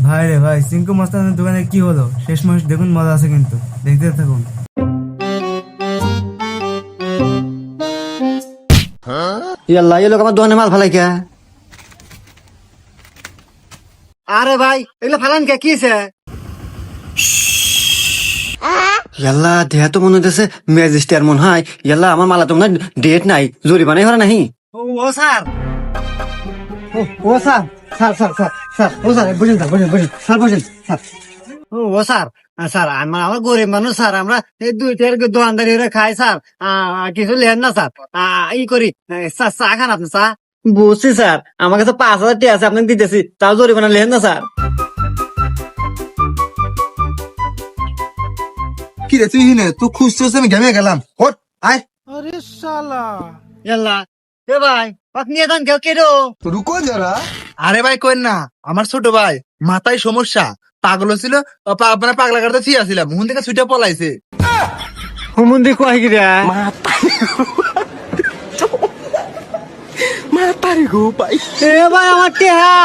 ভাই রে ভাই, সিঙ্কু মাস্তানের দোকানে কি হলো শেষ মাস দেখুন, মজা আছে কিন্তু, দেখতে থাকুন। ইয়াল্লা এই লোক আমার দোকানে মাল ফালাই কে? আরে ভাই এগুলো ফালান কে? কি হয়েছে? ইয়াল্লা দেহা তো মনে হইতেছে ম্যাজিস্ট্রেট মনে হয়। ইয়াল্লা আমার মালা তো মনে হয় ডেট নাই, জরিমানাই হরা নাহি। ও স্যার, ও স্যার, স্যার ও স্যার বুঝেন স্যার, বুঝেন স্যার, বুঝেন স্যার। ও স্যার, স্যার আমার গরিব মানুষ স্যার, আমরা এই দুই টাকার দোকানদারি করে খাই স্যার। কিছু লেন না স্যার, ই করি স্যার, চা খান আপনি চা? বুঝছি স্যার, আমার কাছে 5,000 টাকা আছে, আপনাকে দিতেছি, তাও জরিমানা লেন না স্যার। কি রে তুই হিনে তুই খুঁজছিস, আমি ঘেমে গেলাম। হট আয়। ইয়াল্লা এ ভাই আপনি এদান কেউ কেডো? রুকো যারা। আরে ভাই কইন না, আমার ছোট ভাই মাথায় সমস্যা, পাগল ছিল, মানে পাগলা কাটতে ছিলাম, হুন থেকে ছুটে পলাইছে। হুমুন্দি কয় গিরা মাতারি গো পাই। এ ভাই আমার টেহা